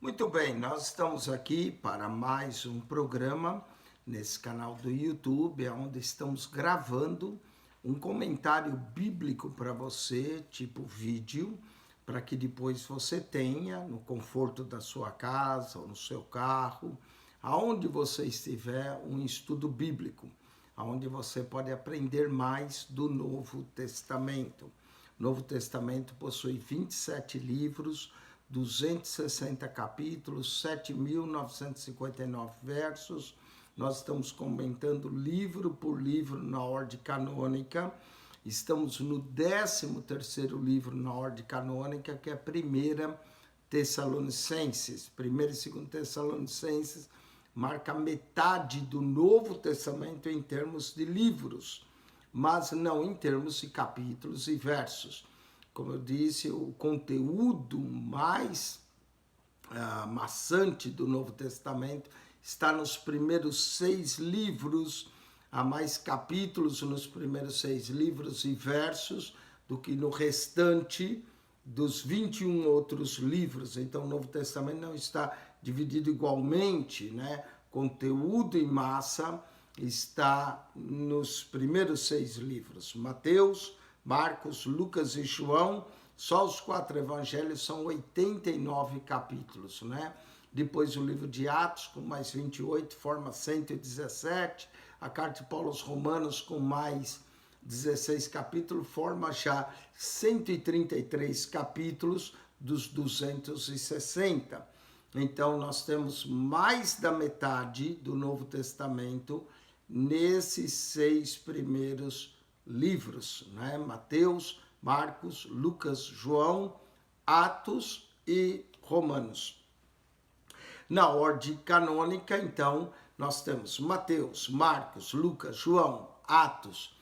Muito bem, nós estamos aqui para mais um programa nesse canal do YouTube, onde estamos gravando um comentário bíblico para você, tipo vídeo, para que depois você tenha no conforto da sua casa ou no seu carro, aonde você estiver, um estudo bíblico, onde você pode aprender mais do Novo Testamento. O Novo Testamento possui 27 livros, 260 capítulos, 7.959 versos. Nós estamos comentando livro por livro na ordem canônica. Estamos no 13º livro na ordem canônica, que é 1 Tessalonicenses. 1 e 2 Tessalonicenses marca metade do Novo Testamento em termos de livros, mas não em termos de capítulos e versos. Como eu disse, o conteúdo mais maçante do Novo Testamento está nos primeiros 6 livros, há mais capítulos nos primeiros 6 livros e versos do que no restante dos 21 outros livros. Então o Novo Testamento não está dividido igualmente, né? Conteúdo em massa está nos primeiros 6 livros, Mateus, Marcos, Lucas e João. Só os 4 evangelhos são 89 capítulos, né? Depois o livro de Atos, com mais 28, forma 117. A carta de Paulo aos Romanos, com mais 16 capítulos, forma já 133 capítulos dos 260. Então, nós temos mais da metade do Novo Testamento nesses 6 primeiros livros, né? Mateus, Marcos, Lucas, João, Atos e Romanos. Na ordem canônica, então, nós temos Mateus, Marcos, Lucas, João, Atos,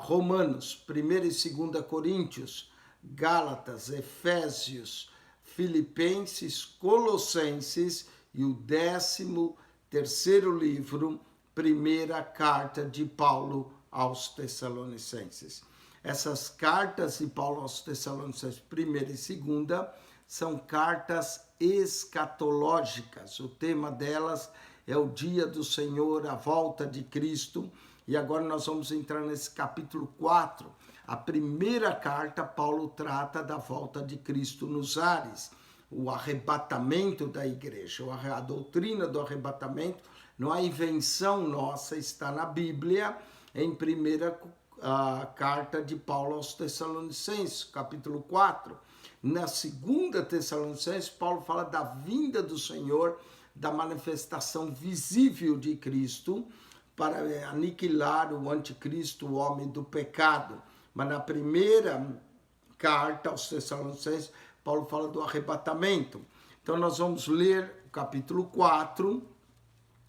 Romanos, 1 e 2 Coríntios, Gálatas, Efésios, Filipenses, Colossenses e o 13º livro, primeira carta de Paulo aos Tessalonicenses. Essas cartas de Paulo aos Tessalonicenses, primeira e segunda, são cartas escatológicas. O tema delas é o dia do Senhor, a volta de Cristo. E agora nós vamos entrar nesse capítulo 4. A primeira carta, Paulo trata da volta de Cristo nos ares, o arrebatamento da igreja. A doutrina do arrebatamento não é invenção nossa, está na Bíblia, em primeira carta de Paulo aos Tessalonicenses, capítulo 4. Na segunda Tessalonicenses, Paulo fala da vinda do Senhor, da manifestação visível de Cristo para aniquilar o anticristo, o homem do pecado. Mas na primeira carta aos Tessalonicenses, Paulo fala do arrebatamento. Então nós vamos ler o capítulo 4.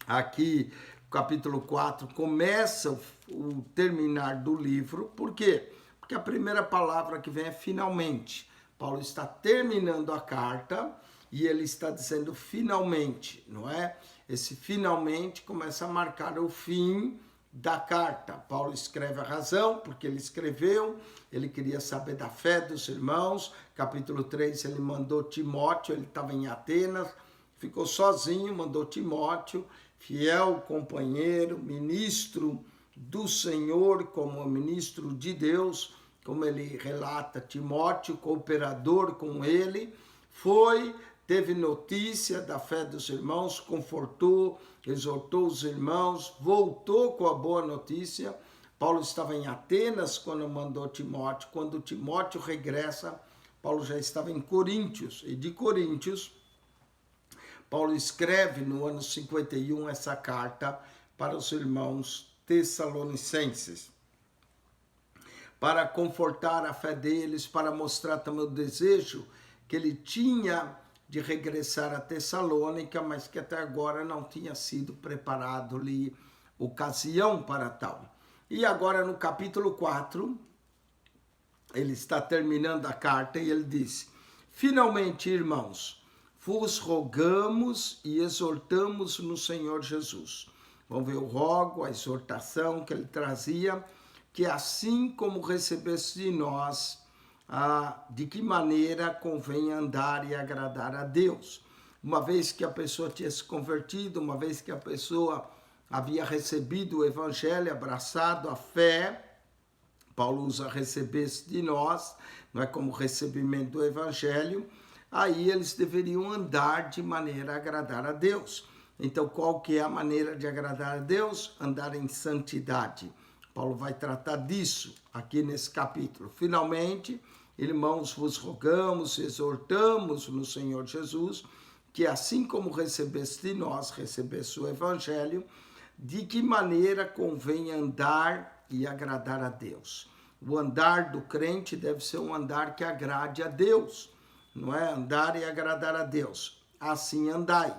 Aqui, o capítulo 4 começa o terminar do livro. Por quê? Porque a primeira palavra que vem é finalmente. Paulo está terminando a carta e ele está dizendo finalmente, não é? Esse finalmente começa a marcar o fim da carta. Paulo escreve a razão, porque ele escreveu, ele queria saber da fé dos irmãos. Capítulo 3, ele mandou Timóteo, ele estava em Atenas, ficou sozinho, mandou Timóteo, fiel companheiro, ministro do Senhor, como ministro de Deus, como ele relata, Timóteo, cooperador com ele, teve notícia da fé dos irmãos, confortou, exortou os irmãos, voltou com a boa notícia. Paulo estava em Atenas quando mandou Timóteo. Quando Timóteo regressa, Paulo já estava em Coríntios. E de Coríntios, Paulo escreve no ano 51 essa carta para os irmãos tessalonicenses, para confortar a fé deles, para mostrar também o desejo que ele tinha de regressar a Tessalônica, mas que até agora não tinha sido preparado-lhe ocasião para tal. E agora no capítulo 4, ele está terminando a carta e ele diz: finalmente, irmãos, vos rogamos e exortamos no Senhor Jesus. Vamos ver o rogo, a exortação que ele trazia, que assim como recebeste de nós, de que maneira convém andar e agradar a Deus. uma vez que a pessoa tinha se convertido, uma vez que a pessoa havia recebido o evangelho, abraçado a fé, Paulo usa receber-se de nós, não é como recebimento do evangelho, aí eles deveriam andar de maneira a agradar a Deus. Então, qual que é a maneira de agradar a Deus? Andar em santidade. Paulo vai tratar disso aqui nesse capítulo. Finalmente, irmãos, vos rogamos, exortamos no Senhor Jesus, que assim como recebeste de nós, recebeste o evangelho, de que maneira convém andar e agradar a Deus. O andar do crente deve ser um andar que agrade a Deus, não é? Andar e agradar a Deus. Assim andai,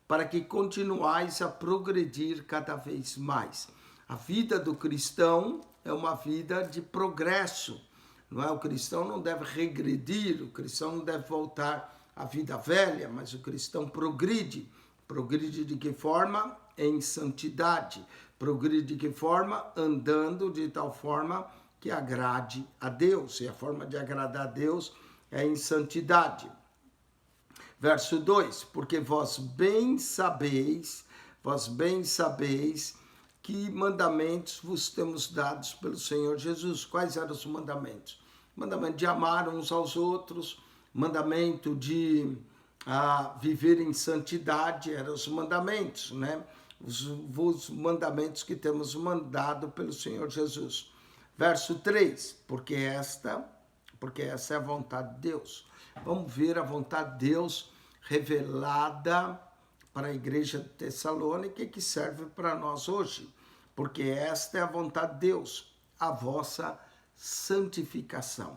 para que continuais a progredir cada vez mais. A vida do cristão é uma vida de progresso, não é? O cristão não deve regredir, o cristão não deve voltar à vida velha, mas o cristão progride. Progride de que forma? Em santidade. Progride de que forma? Andando de tal forma que agrade a Deus. E a forma de agradar a Deus é em santidade. Verso 2, porque vós bem sabeis que mandamentos vos temos dados pelo Senhor Jesus. Quais eram os mandamentos? Mandamento de amar uns aos outros, mandamento de viver em santidade, eram os mandamentos, né? Os mandamentos que temos mandado pelo Senhor Jesus. Verso 3, porque essa é a vontade de Deus. Vamos ver a vontade de Deus revelada para a igreja de Tessalônica, que serve para nós hoje. Porque esta é a vontade de Deus, a vossa santificação.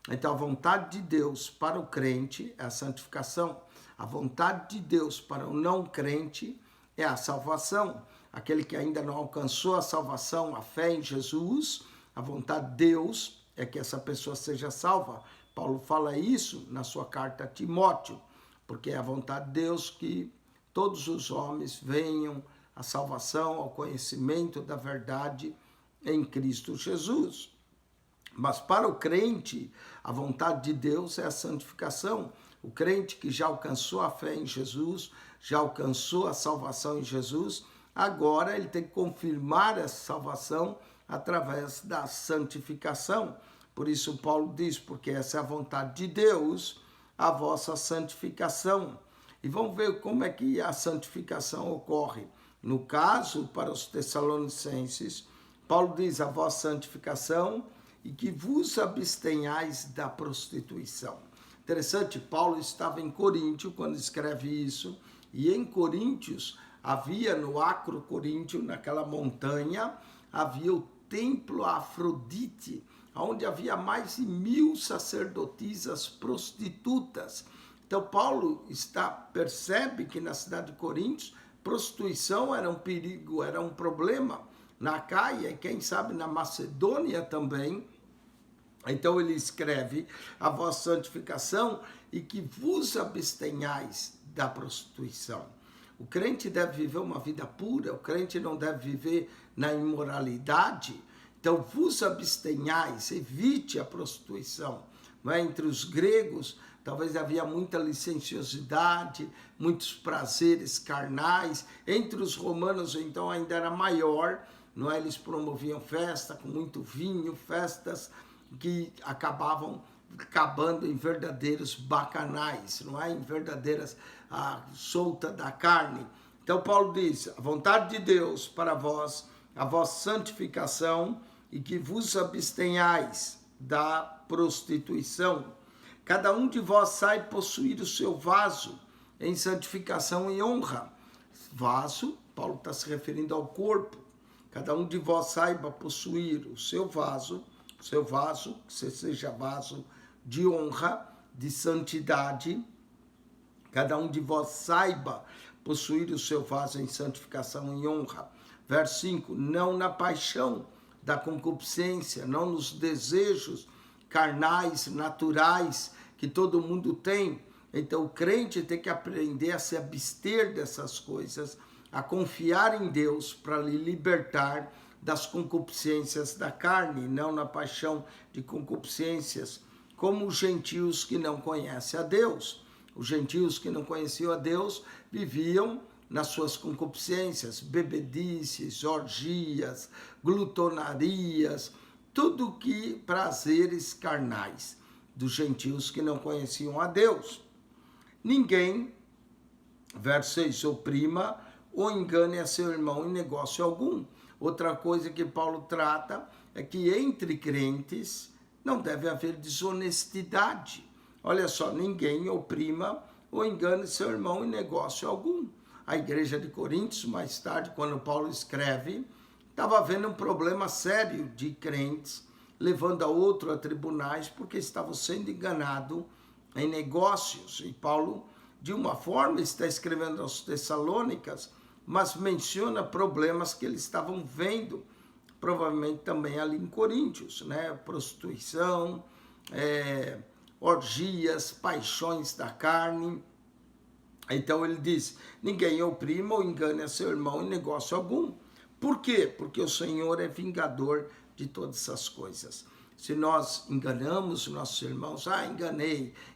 Então, a vontade de Deus para o crente é a santificação. A vontade de Deus para o não crente é a salvação. Aquele que ainda não alcançou a salvação, a fé em Jesus, a vontade de Deus é que essa pessoa seja salva. Paulo fala isso na sua carta a Timóteo, porque é a vontade de Deus que todos os homens venham à salvação, ao conhecimento da verdade em Cristo Jesus. Mas para o crente, a vontade de Deus é a santificação. O crente que já alcançou a fé em Jesus, já alcançou a salvação em Jesus, agora ele tem que confirmar essa salvação através da santificação. Por isso Paulo diz, porque essa é a vontade de Deus, a vossa santificação. E vamos ver como é que a santificação ocorre. No caso, para os Tessalonicenses, Paulo diz a vossa santificação e que vos abstenhais da prostituição. Interessante, Paulo estava em Coríntio quando escreve isso, e em Coríntios havia no Acro Coríntio, naquela montanha, havia o templo a Afrodite, onde havia mais de 1000 sacerdotisas prostitutas. Então Paulo percebe que na cidade de Coríntios, prostituição era um perigo, era um problema. Na Acaia e quem sabe na Macedônia também. Então ele escreve a vossa santificação e que vos abstenhais da prostituição. O crente deve viver uma vida pura, o crente não deve viver na imoralidade. Então vos abstenhais, evite a prostituição. Não é? Entre os gregos, talvez havia muita licenciosidade, muitos prazeres carnais. Entre os romanos, então, ainda era maior. Não é? Eles promoviam festa com muito vinho, festas que acabavam acabando em verdadeiros bacanais, não é? Em verdadeiras solta da carne. Então Paulo diz, a vontade de Deus para vós, a vossa santificação e que vos abstenhais da prostituição. Cada um de vós sai possuir o seu vaso em santificação e honra. Vaso, Paulo está se referindo ao corpo. Cada um de vós saiba possuir o seu vaso, que seja vaso de honra, de santidade. Cada um de vós saiba possuir o seu vaso em santificação e honra. Verso 5, não na paixão da concupiscência, não nos desejos carnais, naturais, que todo mundo tem. Então o crente tem que aprender a se abster dessas coisas, a confiar em Deus para lhe libertar das concupiscências da carne, não na paixão de concupiscências, como os gentios que não conhecem a Deus. Os gentios que não conheciam a Deus viviam nas suas concupiscências, bebedices, orgias, glutonarias, tudo que prazeres carnais dos gentios que não conheciam a Deus. Ninguém, verso 6, oprima ou engane a seu irmão em negócio algum. Outra coisa que Paulo trata é que entre crentes não deve haver desonestidade. Olha só, ninguém oprima ou engane seu irmão em negócio algum. A igreja de Coríntios, mais tarde, quando Paulo escreve, estava havendo um problema sério de crentes, levando a outro a tribunais, porque estavam sendo enganados em negócios. E Paulo, de uma forma, está escrevendo aos Tessalônicas, mas menciona problemas que eles estavam vendo, provavelmente também ali em Coríntios, né? Prostituição, orgias, paixões da carne. Então ele diz, ninguém oprima ou engane a seu irmão em negócio algum. Por quê? Porque o Senhor é vingador de todas essas coisas. Se nós enganamos nossos irmãos,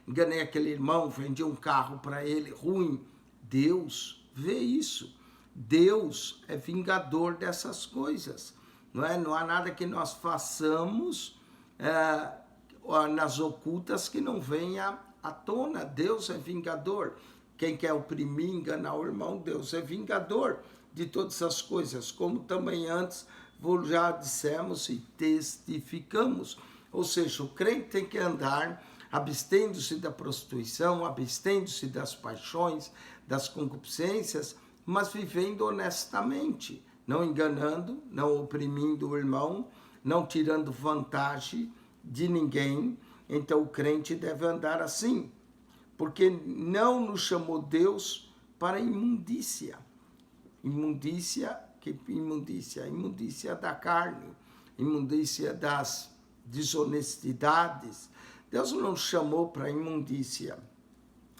enganei aquele irmão, vendi um carro para ele ruim. Deus vê isso. Deus é vingador dessas coisas. Não há nada que nós façamos nas ocultas que não venha à tona. Deus é vingador. Quem quer oprimir, enganar o irmão, Deus é vingador de todas as coisas, como também antes já dissemos e testificamos. Ou seja, o crente tem que andar abstendo-se da prostituição, abstendo-se das paixões, das concupiscências, mas vivendo honestamente, não enganando, não oprimindo o irmão, não tirando vantagem de ninguém. Então o crente deve andar assim, porque não nos chamou Deus para imundícia. Imundícia da carne, imundícia das desonestidades. Deus não nos chamou para imundícia,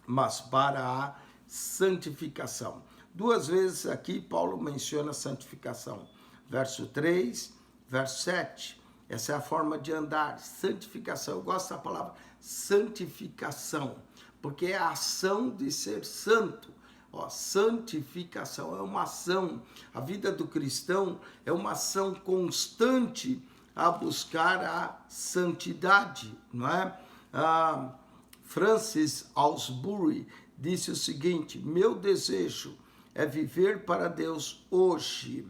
mas para a santificação. 2 vezes aqui Paulo menciona santificação. Verso 3, verso 7. Essa é a forma de andar, santificação. Eu gosto da palavra santificação, porque é a ação de ser santo. Santificação é uma ação. A vida do cristão é uma ação constante a buscar a santidade, não é? Francis Alsbury disse o seguinte: meu desejo é viver para Deus hoje,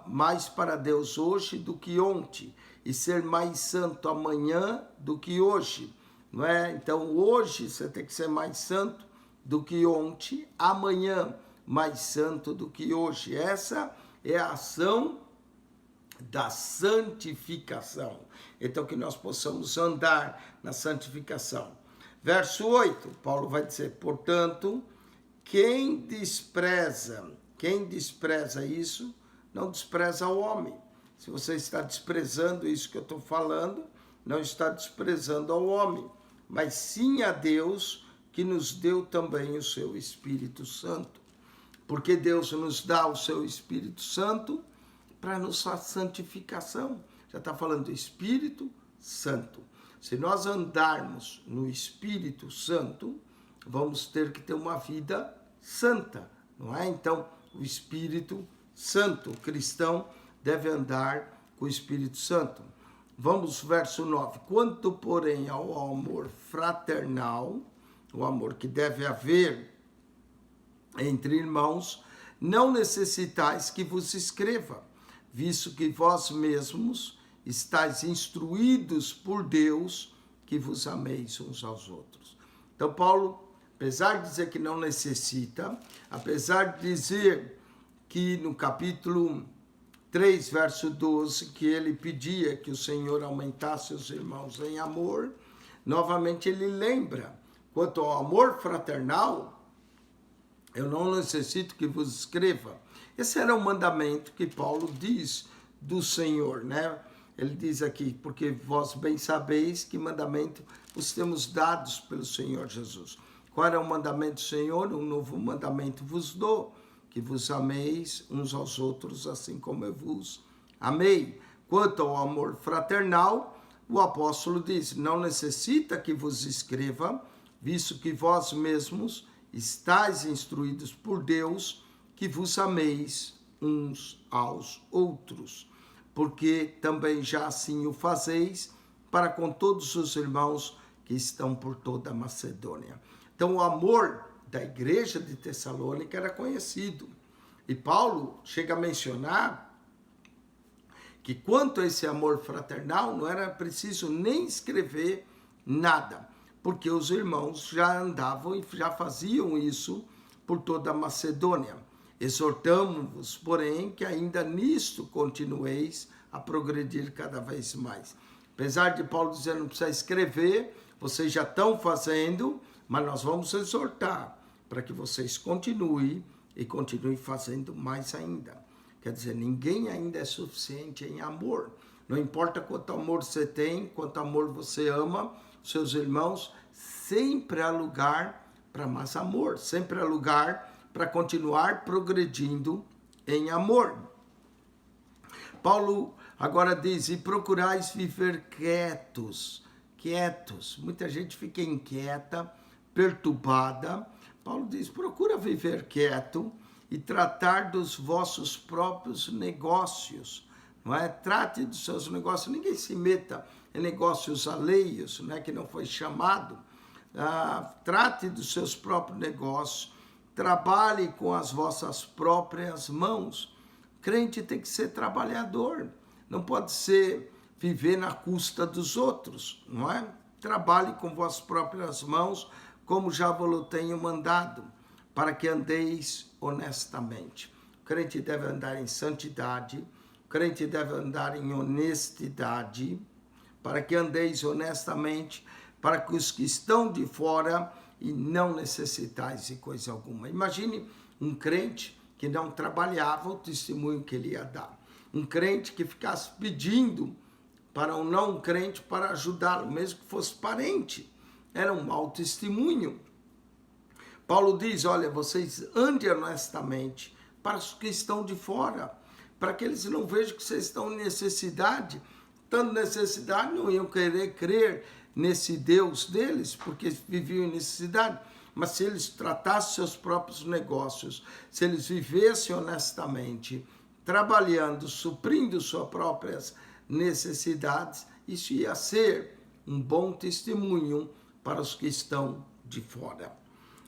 mais para Deus hoje do que ontem, e ser mais santo amanhã do que hoje, não é? Então hoje você tem que ser mais santo do que ontem, amanhã mais santo do que hoje. Essa é a ação da santificação. Então que nós possamos andar na santificação. Verso 8, Paulo vai dizer, portanto, quem despreza isso, não despreza o homem. Se você está desprezando isso que eu estou falando, não está desprezando ao homem, mas sim a Deus, que nos deu também o seu Espírito Santo. Porque Deus nos dá o seu Espírito Santo para nossa santificação. Já está falando do Espírito Santo. Se nós andarmos no Espírito Santo, vamos ter que ter uma vida santa, não é? Então, o Espírito Santo, o cristão deve andar com o Espírito Santo. Vamos, verso 9. Quanto, porém, ao amor fraternal, o amor que deve haver entre irmãos, não necessitais que vos escreva, visto que vós mesmos estáis instruídos por Deus, que vos ameis uns aos outros. Então, Paulo, apesar de dizer que não necessita, apesar de dizer que no capítulo 3, verso 12, que ele pedia que o Senhor aumentasse os irmãos em amor, novamente ele lembra, quanto ao amor fraternal, eu não necessito que vos escreva. Esse era o mandamento que Paulo diz do Senhor, né? Ele diz aqui, porque vós bem sabeis que mandamento vos temos dados pelo Senhor Jesus. Qual era o mandamento do Senhor? Um novo mandamento vos dou, que vos ameis uns aos outros, assim como eu vos amei. Quanto ao amor fraternal, o apóstolo diz, não necessita que vos escreva, visto que vós mesmos estáis instruídos por Deus, que vos ameis uns aos outros, porque também já assim o fazeis para com todos os irmãos que estão por toda a Macedônia. Então, o amor da igreja de Tessalônica era conhecido. E Paulo chega a mencionar que quanto a esse amor fraternal, não era preciso nem escrever nada, porque os irmãos já andavam e já faziam isso por toda a Macedônia. Exortamo-vos, porém, que ainda nisto continueis a progredir cada vez mais. Apesar de Paulo dizer não precisa escrever, vocês já estão fazendo, mas nós vamos exortar para que vocês continuem e continuem fazendo mais ainda. Quer dizer, ninguém ainda é suficiente em amor. Não importa quanto amor você tem, quanto amor você ama, seus irmãos, sempre há lugar para mais amor, sempre há lugar para continuar progredindo em amor. Paulo agora diz, e procurais viver quietos. Muita gente fica inquieta, perturbada. Paulo diz, procura viver quieto e tratar dos vossos próprios negócios, não é? Trate dos seus negócios, ninguém se meta em negócios alheios, né, que não foi chamado. Trate dos seus próprios negócios, trabalhe com as vossas próprias mãos. Crente tem que ser trabalhador, não pode ser viver na custa dos outros, não é? Trabalhe com vossas próprias mãos, como já vos tenho mandado, para que andeis honestamente. O crente deve andar em santidade, o crente deve andar em honestidade, para que andeis honestamente, para que os que estão de fora e não necessitais de coisa alguma. Imagine um crente que não trabalhava, o testemunho que ele ia dar. Um crente que ficasse pedindo para um não crente para ajudá-lo, mesmo que fosse parente. Era um mau testemunho. Paulo diz, olha, vocês andem honestamente para os que estão de fora, para que eles não vejam que vocês estão em necessidade. Tendo necessidade, não iam querer crer nesse Deus deles, porque viviam em necessidade. Mas se eles tratassem seus próprios negócios, se eles vivessem honestamente, trabalhando, suprindo suas próprias necessidades, isso ia ser um bom testemunho para os que estão de fora.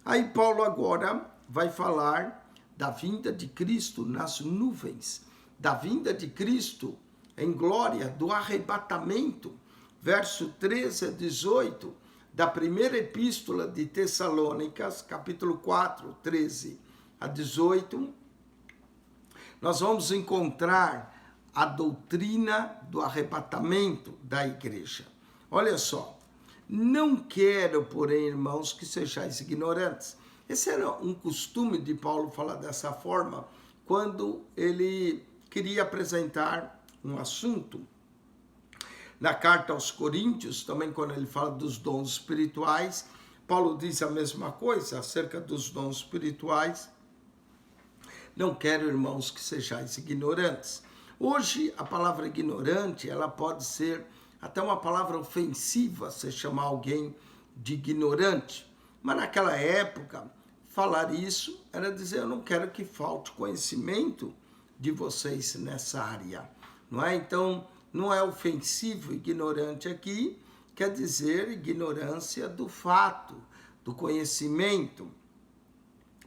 Aí Paulo agora vai falar da vinda de Cristo nas nuvens, da vinda de Cristo em glória, do arrebatamento, verso 13 a 18, da primeira epístola de Tessalônicas, capítulo 4, 13 a 18, nós vamos encontrar a doutrina do arrebatamento da igreja. Olha só, não quero, porém, irmãos, que sejais ignorantes. Esse era um costume de Paulo falar dessa forma, quando ele queria apresentar um assunto. Na carta aos Coríntios, também quando ele fala dos dons espirituais, Paulo diz a mesma coisa acerca dos dons espirituais. Não quero, irmãos, que sejais ignorantes. Hoje, a palavra ignorante, ela pode ser até uma palavra ofensiva, se chamar alguém de ignorante. Mas naquela época, falar isso era dizer, eu não quero que falte conhecimento de vocês nessa área. Não é? Então, não é ofensivo ignorante aqui, quer dizer ignorância do fato, do conhecimento.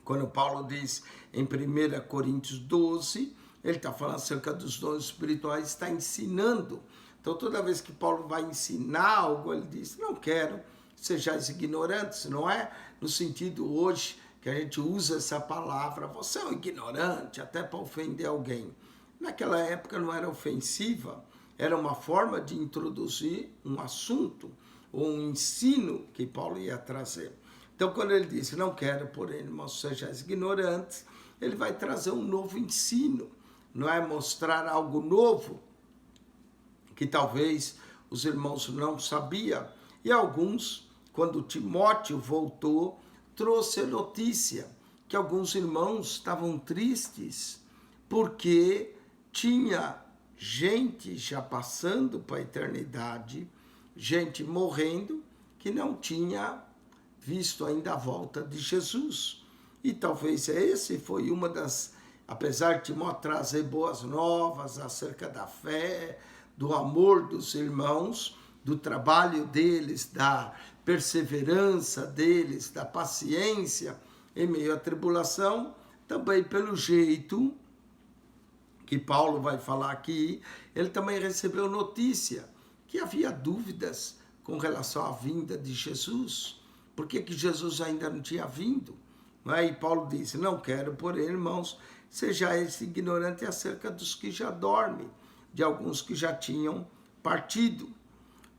Quando Paulo diz em 1 Coríntios 12, ele está falando acerca dos dons espirituais, está ensinando. Então, toda vez que Paulo vai ensinar algo, ele diz, não quero que sejais ignorantes, não é no sentido hoje que a gente usa essa palavra, você é um ignorante, até para ofender alguém. Naquela época não era ofensiva, era uma forma de introduzir um assunto, ou um ensino que Paulo ia trazer. Então, quando ele disse, não quero, porém, irmãos, sejais ignorantes, ele vai trazer um novo ensino, não é mostrar algo novo, que talvez os irmãos não sabiam. E alguns, quando Timóteo voltou, trouxe a notícia que alguns irmãos estavam tristes, porque tinha gente já passando para a eternidade, gente morrendo, que não tinha visto ainda a volta de Jesus. E talvez esse foi uma das, apesar de Timóteo trazer boas novas acerca da fé, do amor dos irmãos, do trabalho deles, da perseverança deles, da paciência em meio à tribulação, também pelo jeito que Paulo vai falar aqui, ele também recebeu notícia que havia dúvidas com relação à vinda de Jesus. Por que Jesus ainda não tinha vindo? E Paulo disse, não quero, porém, irmãos, sejais ignorantes acerca dos que já dormem, de alguns que já tinham partido,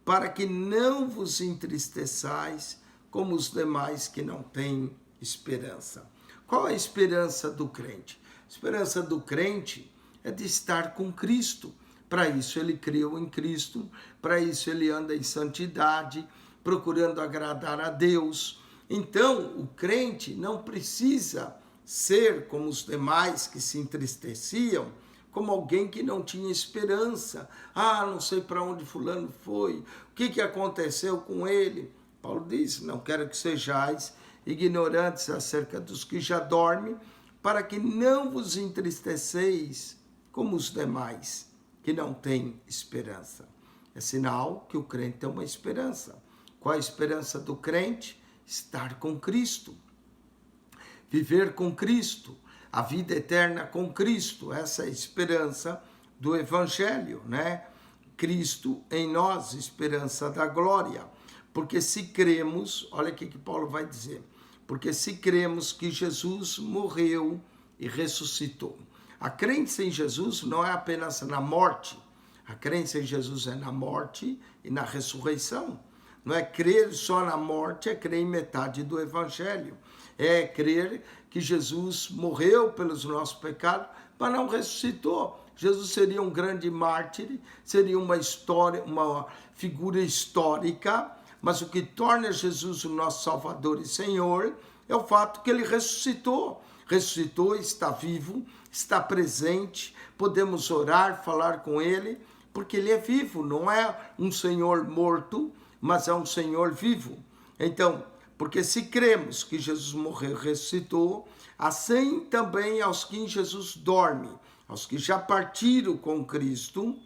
para que não vos entristeçais como os demais que não têm esperança. Qual é a esperança do crente? A esperança do crente é de estar com Cristo. Para isso ele creu em Cristo, para isso ele anda em santidade, procurando agradar a Deus. Então, o crente não precisa ser como os demais que se entristeciam, como alguém que não tinha esperança. Não sei para onde fulano foi, o que aconteceu com ele. Paulo diz, não quero que sejais ignorantes acerca dos que já dormem, para que não vos entristeceis como os demais que não têm esperança. É sinal que o crente tem uma esperança. Qual a esperança do crente? Estar com Cristo. Viver com Cristo. A vida eterna com Cristo. Essa é a esperança do Evangelho, né? Cristo em nós, esperança da glória. Porque se cremos, olha o que Paulo vai dizer, porque se cremos que Jesus morreu e ressuscitou. A crença em Jesus não é apenas na morte, a crença em Jesus é na morte e na ressurreição. Não é crer só na morte, é crer em metade do Evangelho. É crer que Jesus morreu pelos nossos pecados, mas não ressuscitou. Jesus seria um grande mártir, seria uma história, uma figura histórica, mas o que torna Jesus o nosso Salvador e Senhor é o fato que ele ressuscitou. Ressuscitou, está vivo, está presente, podemos orar, falar com ele, porque ele é vivo, não é um Senhor morto, mas é um Senhor vivo. Então, porque se cremos que Jesus morreu e ressuscitou, assim também aos que em Jesus dormem, aos que já partiram com Cristo,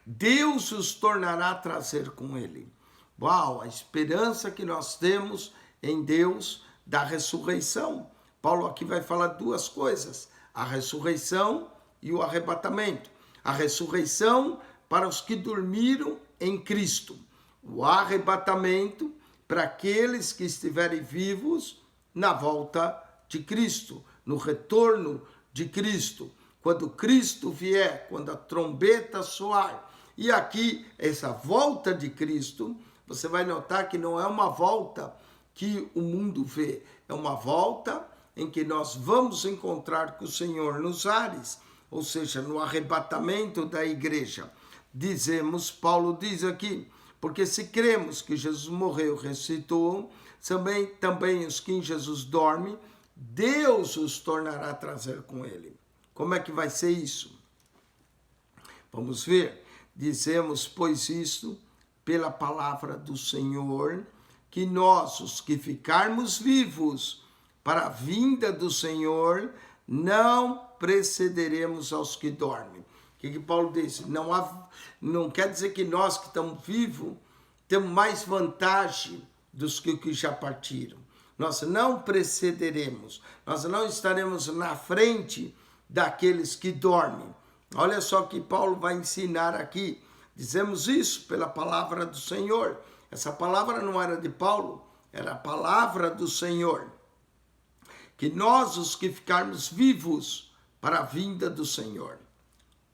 Deus os tornará a trazer com ele. Uau, a esperança que nós temos em Deus da ressurreição. Paulo aqui vai falar duas coisas, a ressurreição e o arrebatamento. A ressurreição para os que dormiram em Cristo. O arrebatamento para aqueles que estiverem vivos na volta de Cristo, no retorno de Cristo. Quando Cristo vier, quando a trombeta soar. E aqui, essa volta de Cristo, você vai notar que não é uma volta que o mundo vê. É uma volta em que nós vamos encontrar com o Senhor nos ares, ou seja, no arrebatamento da igreja. Dizemos, Paulo diz aqui, porque se cremos que Jesus morreu e ressuscitou, também os que em Jesus dormem, Deus os tornará a trazer com ele. Como é que vai ser isso? Vamos ver. Dizemos, pois isto, pela palavra do Senhor, que nós, os que ficarmos vivos para a vinda do Senhor, não precederemos aos que dormem. O que Paulo disse? Não quer dizer que nós que estamos vivos temos mais vantagem dos que já partiram. Nós não precederemos, nós não estaremos na frente daqueles que dormem. Olha só que Paulo vai ensinar aqui. Dizemos isso pela palavra do Senhor. Essa palavra não era de Paulo, era a palavra do Senhor. Que nós, os que ficarmos vivos para a vinda do Senhor.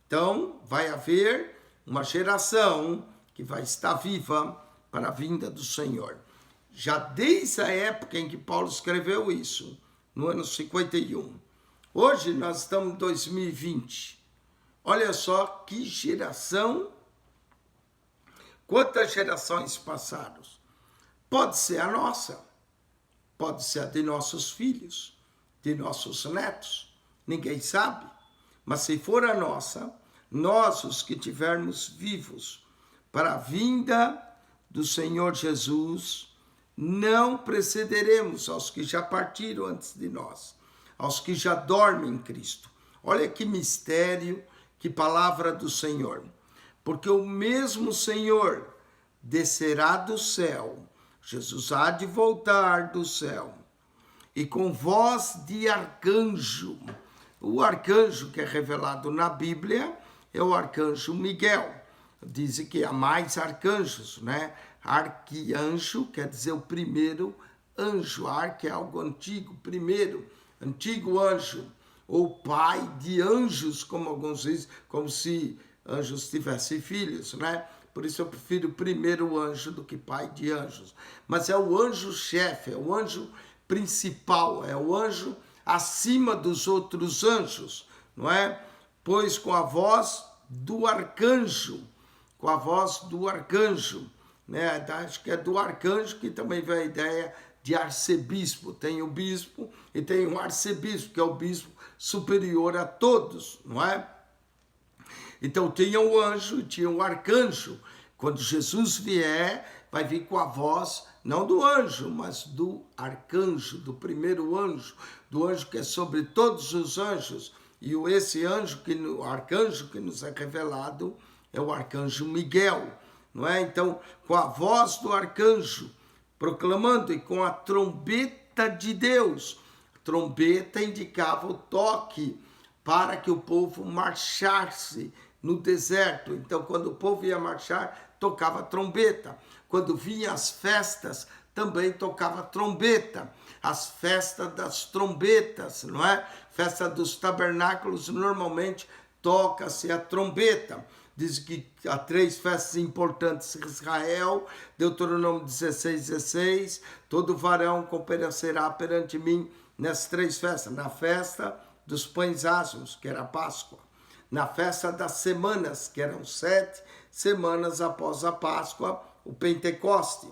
Então, vai haver uma geração que vai estar viva para a vinda do Senhor. Já desde a época em que Paulo escreveu isso, no ano 51. Hoje nós estamos em 2020. Olha só que geração, quantas gerações passaram. Pode ser a nossa, pode ser a de nossos filhos, de nossos netos, ninguém sabe. Mas se for a nossa, nós os que tivermos vivos para a vinda do Senhor Jesus, não precederemos aos que já partiram antes de nós, aos que já dormem em Cristo. Olha que mistério, que palavra do Senhor. Porque o mesmo Senhor descerá do céu, Jesus há de voltar do céu, e com voz de arcanjo. O arcanjo que é revelado na Bíblia é o arcanjo Miguel. Dizem que há mais arcanjos, né? Arquianjo quer dizer o primeiro anjo. Arque é algo antigo, primeiro, antigo anjo. Ou pai de anjos, como alguns dizem, como se anjos tivessem filhos, né? Por isso eu prefiro o primeiro anjo do que pai de anjos. Mas é o anjo-chefe, é o anjo principal, é o anjo acima dos outros anjos, não é? Pois com a voz do arcanjo, né? Acho que é do arcanjo que também vem a ideia de arcebispo. Tem o bispo e tem o arcebispo, que é o bispo superior a todos, não é? Então tinha o anjo e tinha o arcanjo. Quando Jesus vier, vai vir com a voz, não do anjo, mas do arcanjo, do primeiro anjo, do anjo que é sobre todos os anjos. E esse anjo, o arcanjo que nos é revelado, é o arcanjo Miguel, não é? Então, com a voz do arcanjo, proclamando, e com a trombeta de Deus. A trombeta indicava o toque para que o povo marchasse no deserto. Então, quando o povo ia marchar, tocava trombeta. Quando vinham as festas, também tocava trombeta. As festas das trombetas, não é? Festa dos tabernáculos, normalmente toca-se a trombeta. Diz que há 3 festas importantes em Israel, Deuteronômio 16:16, todo varão comparecerá perante mim nessas 3 festas. Na festa dos pães asmos, que era a Páscoa. Na festa das semanas, que eram 7 semanas após a Páscoa, o Pentecoste.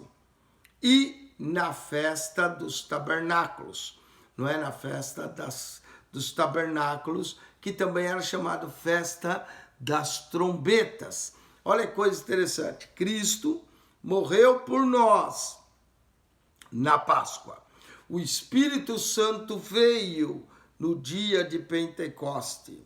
E na festa dos tabernáculos, não é? Na festa dos tabernáculos, que também era chamada festa das trombetas. Olha que coisa interessante. Cristo morreu por nós na Páscoa. O Espírito Santo veio no dia de Pentecoste.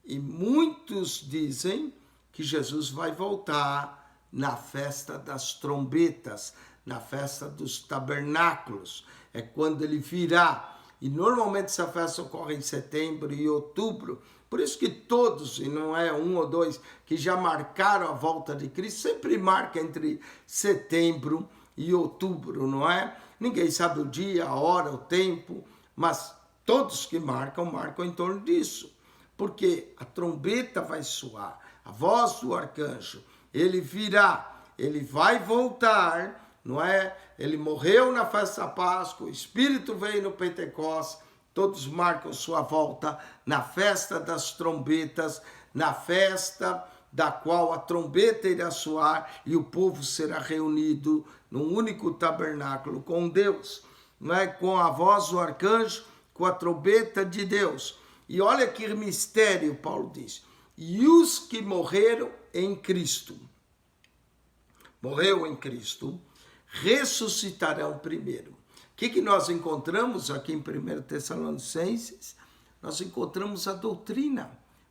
E muitos dizem que Jesus vai voltar na festa das trombetas, na festa dos tabernáculos. É quando ele virá. E normalmente essa festa ocorre em setembro e outubro. Por isso que todos, e não é 1 ou 2, que já marcaram a volta de Cristo, sempre marca entre setembro e outubro, não é? Ninguém sabe o dia, a hora, o tempo, mas todos que marcam em torno disso. Porque a trombeta vai soar, a voz do arcanjo, ele virá, ele vai voltar, não é? Ele morreu na festa da Páscoa, o Espírito veio no Pentecostes, todos marcam sua volta na festa das trombetas, na festa da qual a trombeta irá soar e o povo será reunido num único tabernáculo com Deus, não é? Com a voz do arcanjo, com a trombeta de Deus. E olha que mistério, Paulo diz. E os que morreram em Cristo, ressuscitarão primeiro. O que nós encontramos aqui em 1 Tessalonicenses? Nós encontramos a doutrina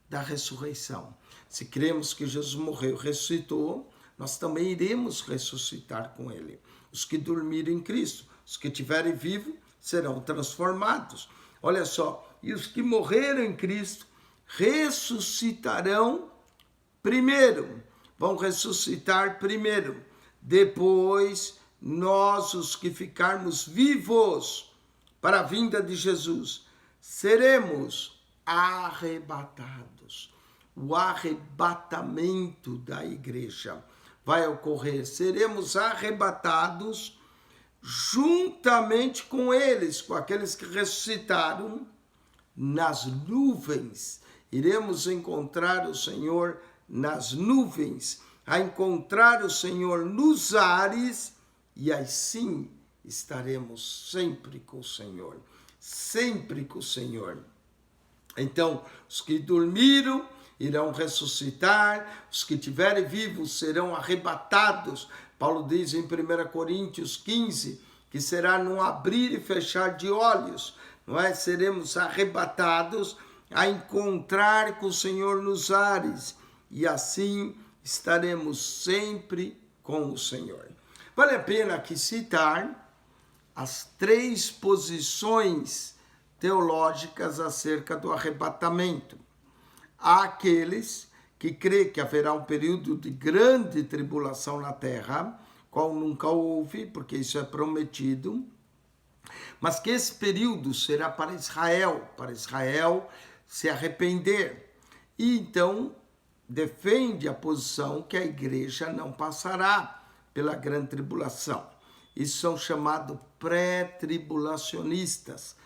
da ressurreição. Se cremos que Jesus morreu, ressuscitou, nós também iremos ressuscitar com ele. Os que dormiram em Cristo, os que estiverem vivos, serão transformados. Olha só, e os que morreram em Cristo ressuscitarão primeiro. Vão ressuscitar primeiro. Depois, nós, os que ficarmos vivos para a vinda de Jesus, seremos arrebatados. O arrebatamento da igreja vai ocorrer. Seremos arrebatados juntamente com eles, com aqueles que ressuscitaram, nas nuvens. Iremos encontrar o Senhor nas nuvens, a encontrar o Senhor nos ares, e assim estaremos sempre com o Senhor. Sempre com o Senhor. Então, os que dormiram irão ressuscitar, os que estiverem vivos serão arrebatados. Paulo diz em 1 Coríntios 15, que será num abrir e fechar de olhos, não é? Seremos arrebatados a encontrar com o Senhor nos ares, e assim estaremos sempre com o Senhor. Vale a pena aqui citar as 3 posições teológicas acerca do arrebatamento. Há aqueles que creem que haverá um período de grande tribulação na terra, qual nunca houve, porque isso é prometido, mas que esse período será para Israel se arrepender. E então defende a posição que a igreja não passará pela grande tribulação. Isso são chamados pré-tribulacionistas,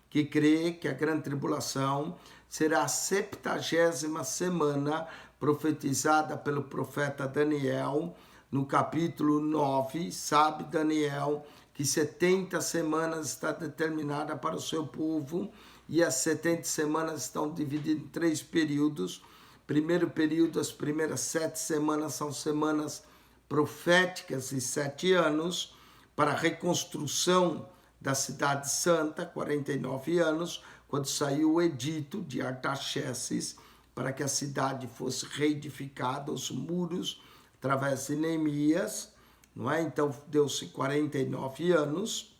que crê que a grande tribulação será a 70ª semana profetizada pelo profeta Daniel, no capítulo 9, sabe Daniel que 70 semanas está determinada para o seu povo, e as 70 semanas estão divididas em 3 períodos. Primeiro período, as primeiras 7 semanas são semanas proféticas de 7 anos, para a reconstrução da cidade santa, 49 anos, quando saiu o edito de Artaxerxes, para que a cidade fosse reedificada, os muros, através de Neemias, não é? Então deu-se 49 anos,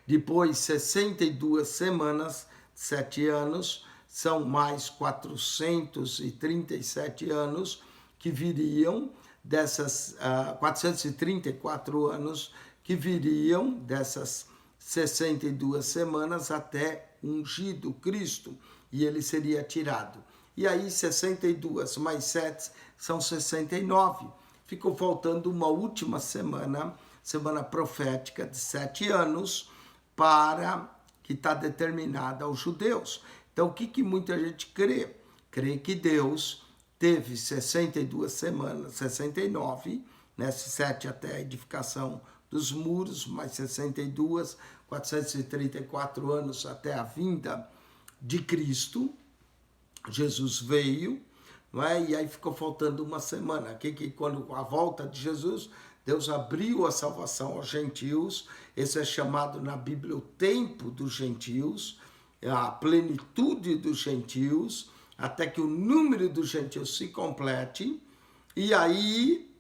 depois 62 semanas, 7 anos, são mais 437 anos que viriam dessas 434 anos que viriam dessas 62 semanas até ungido Cristo, e ele seria tirado. E aí 62 mais 7 são 69. Ficou faltando uma última semana profética de 7 anos, para que está determinada aos judeus. Então o que muita gente crê? Crê que Deus teve 62 semanas, 69, né, 7 até a edificação dos muros, mais 62, 434 anos até a vinda de Cristo. Jesus veio, não é? E aí ficou faltando uma semana. Que quando a volta de Jesus, Deus abriu a salvação aos gentios. Esse é chamado na Bíblia o tempo dos gentios, a plenitude dos gentios, até que o número dos gentios se complete, e aí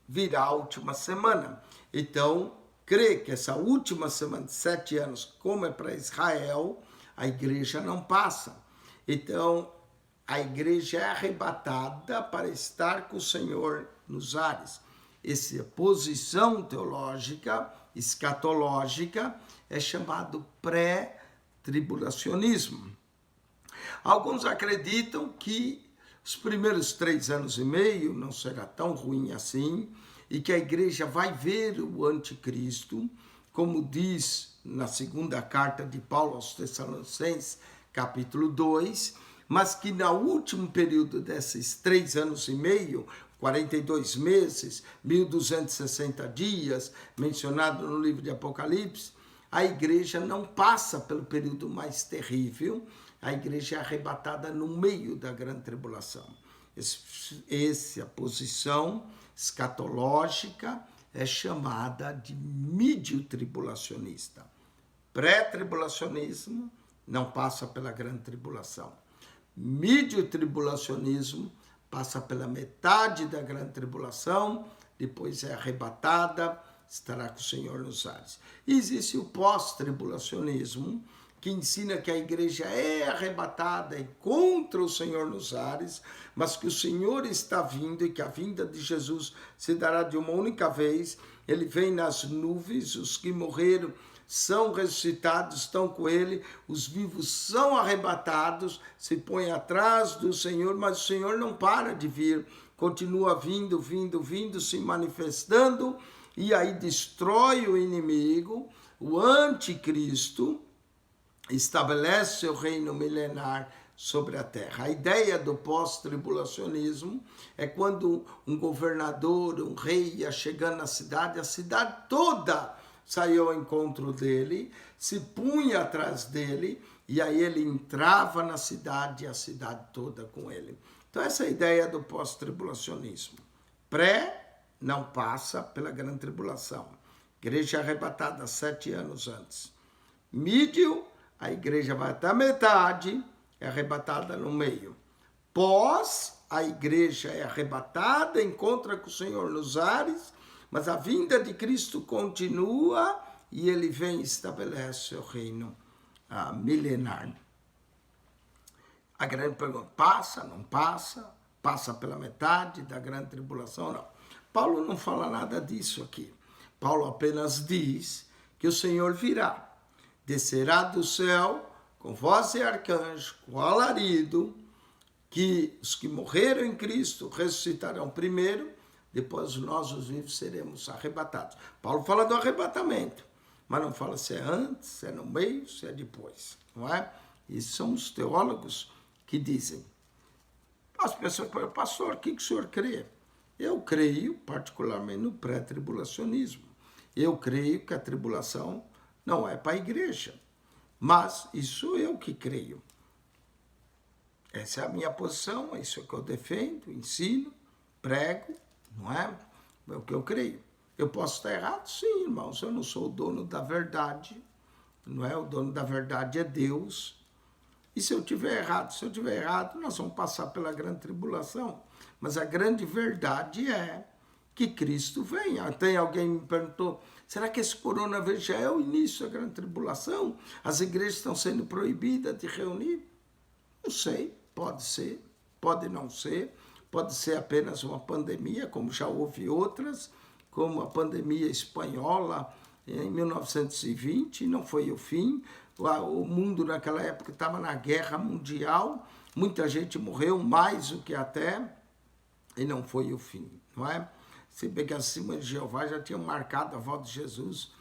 virá a última semana. Então, crê que essa última semana de 7 anos, como é para Israel, a igreja não passa. Então, a igreja é arrebatada para estar com o Senhor nos ares. Essa posição teológica, escatológica, é chamado pré-tribulacionismo. Alguns acreditam que os primeiros 3 anos e meio não será tão ruim assim, e que a igreja vai ver o anticristo, como diz na 2ª carta de Paulo aos Tessalonicenses, capítulo 2, mas que no último período desses 3 anos e meio, 42 meses, 1260 dias, mencionado no livro de Apocalipse, a igreja não passa pelo período mais terrível, a igreja é arrebatada no meio da grande tribulação. Essa posição escatológica é chamada de mídio-tribulacionista. Pré-tribulacionismo não passa pela grande tribulação. Mídio-tribulacionismo passa pela metade da grande tribulação, depois é arrebatada, estará com o Senhor nos ares. E existe o pós-tribulacionismo, que ensina que a igreja é arrebatada, encontra o Senhor nos ares, mas que o Senhor está vindo e que a vinda de Jesus se dará de uma única vez. Ele vem nas nuvens, os que morreram são ressuscitados, estão com ele, os vivos são arrebatados, se põem atrás do Senhor, mas o Senhor não para de vir, continua vindo, se manifestando, e aí destrói o inimigo, o anticristo, estabelece seu reino milenar sobre a terra. A ideia do pós-tribulacionismo é quando um governador, um rei ia chegando na cidade, a cidade toda saiu ao encontro dele, se punha atrás dele, e aí ele entrava na cidade e a cidade toda com ele. Então essa é a ideia do pós-tribulacionismo. Pré não passa pela grande tribulação. Igreja arrebatada 7 anos antes. Mídio, a igreja vai até a metade, é arrebatada no meio. Pós, a igreja é arrebatada, encontra com o Senhor nos ares, mas a vinda de Cristo continua e ele vem e estabelece o reino milenar. A grande pergunta, passa, não passa? Passa pela metade da grande tribulação? Não. Paulo não fala nada disso aqui. Paulo apenas diz que o Senhor virá, descerá do céu com voz de arcanjo, com alarido, que os que morreram em Cristo ressuscitarão primeiro, depois nós, os vivos, seremos arrebatados. Paulo fala do arrebatamento, mas não fala se é antes, se é no meio, se é depois, não é? E são os teólogos que dizem. As pessoas falam, pastor, o que o senhor crê? Eu creio particularmente no pré-tribulacionismo. Eu creio que a tribulação não é para a igreja, mas isso eu que creio. Essa é a minha posição, é isso que eu defendo, ensino, prego, não é? É o que eu creio. Eu posso estar errado? Sim, irmãos, eu não sou o dono da verdade, não é? O dono da verdade é Deus. E se eu tiver errado? Se eu tiver errado, nós vamos passar pela grande tribulação. Mas a grande verdade é que Cristo vem. Até alguém me perguntou, será que esse coronavírus já é o início da grande tribulação? As igrejas estão sendo proibidas de reunir? Não sei, pode ser, pode não ser. Pode ser apenas uma pandemia, como já houve outras, como a pandemia espanhola em 1920, não foi o fim. O mundo naquela época estava na guerra mundial, muita gente morreu, mais do que até, e não foi o fim, não é? Se bem que a Assembleia de Jeová já tinha marcado a volta de Jesus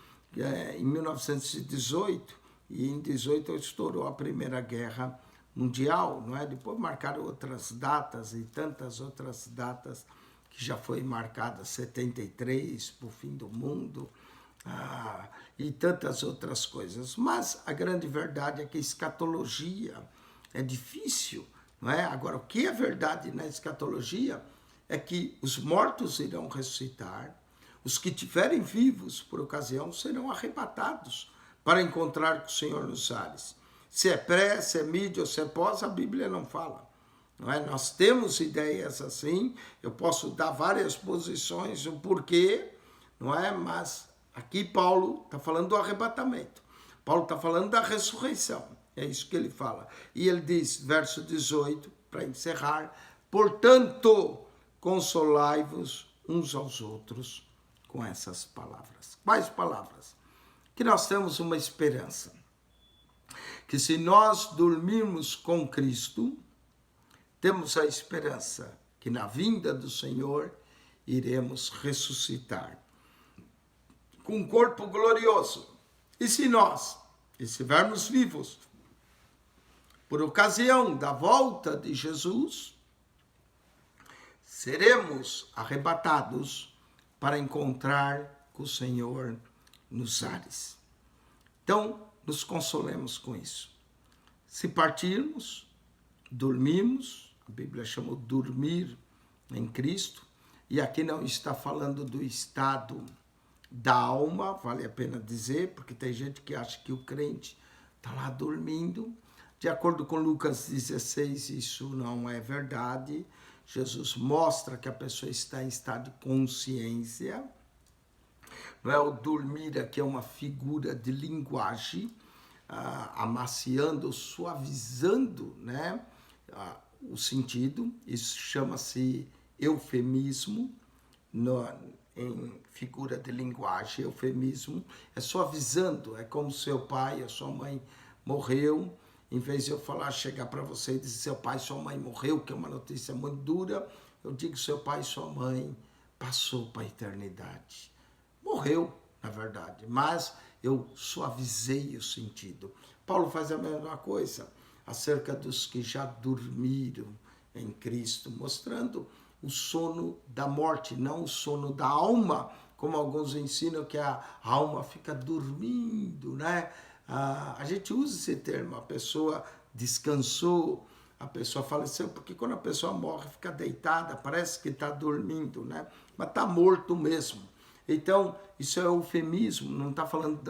em 1918, e em 18 estourou a Primeira Guerra Mundial, não é? Depois marcaram outras datas e tantas outras datas que já foi marcada 73 para o fim do mundo, e tantas outras coisas. Mas a grande verdade é que a escatologia é difícil, não é? Agora, o que é verdade na escatologia é que os mortos irão ressuscitar, os que estiverem vivos por ocasião serão arrebatados para encontrar com o Senhor nos ares. Se é pré, se é mídia ou se é pós, a Bíblia não fala. Não é? Nós temos ideias assim, eu posso dar várias posições, o porquê, não é? Mas aqui Paulo está falando do arrebatamento. Paulo está falando da ressurreição. É isso que ele fala. E ele diz, verso 18, para encerrar, portanto, consolai-vos uns aos outros com essas palavras. Quais palavras? Que nós temos uma esperança. Que se nós dormirmos com Cristo, temos a esperança que na vinda do Senhor iremos ressuscitar com um corpo glorioso. E se nós estivermos vivos por ocasião da volta de Jesus, seremos arrebatados para encontrar com o Senhor nos ares. Então, nos consolemos com isso. Se partirmos, dormimos, a Bíblia chama de dormir em Cristo, e aqui não está falando do estado da alma, vale a pena dizer, porque tem gente que acha que o crente está lá dormindo. De acordo com Lucas 16, isso não é verdade. Jesus mostra que a pessoa está em estado de consciência. Não é? O dormir aqui é uma figura de linguagem, amaciando, suavizando, né? O sentido. Isso chama-se eufemismo, em figura de linguagem. Eufemismo é suavizando, é como seu pai ou sua mãe morreu. Em vez de eu falar, chegar para você e dizer seu pai e sua mãe morreu, que é uma notícia muito dura, eu digo seu pai e sua mãe passou para a eternidade. Morreu, na verdade, mas eu suavizei o sentido. Paulo faz a mesma coisa acerca dos que já dormiram em Cristo, mostrando o sono da morte, não o sono da alma, como alguns ensinam que a alma fica dormindo, né? A gente usa esse termo, a pessoa descansou, a pessoa faleceu, porque quando a pessoa morre, fica deitada, parece que está dormindo, né? mas está morto mesmo. Então, isso é eufemismo, não está falando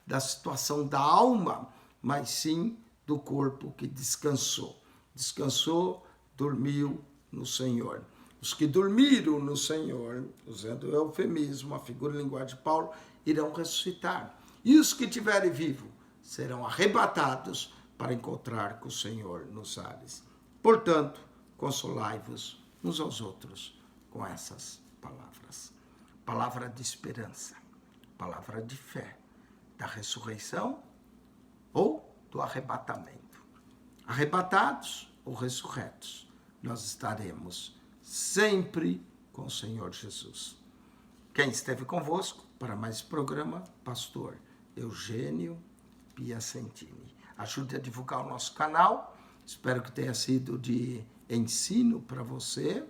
da situação da alma, mas sim do corpo que descansou. Descansou, dormiu no Senhor. Os que dormiram no Senhor, usando o eufemismo, a figura e linguagem de Paulo, irão ressuscitar. E os que estiverem vivos serão arrebatados para encontrar com o Senhor nos ares. Portanto, consolai-vos uns aos outros com essas palavras. Palavra de esperança, palavra de fé, da ressurreição ou do arrebatamento. Arrebatados ou ressurretos, nós estaremos sempre com o Senhor Jesus. Quem esteve convosco para mais programa, pastor Eugênio Piacentini. Ajude a divulgar o nosso canal, espero que tenha sido de ensino para você,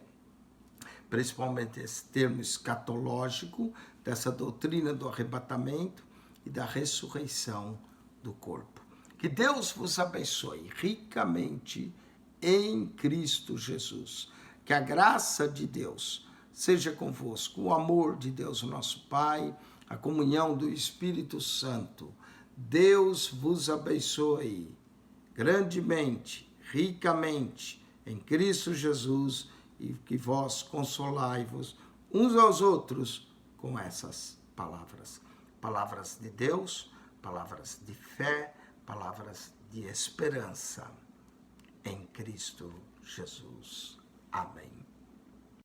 principalmente esse termo escatológico, dessa doutrina do arrebatamento e da ressurreição do corpo. Que Deus vos abençoe ricamente em Cristo Jesus. Que a graça de Deus seja convosco, o amor de Deus, nosso Pai, a comunhão do Espírito Santo. Deus vos abençoe grandemente, ricamente, em Cristo Jesus, e que vós consolai-vos uns aos outros com essas palavras. Palavras de Deus, palavras de fé, palavras de esperança em Cristo Jesus. Amém.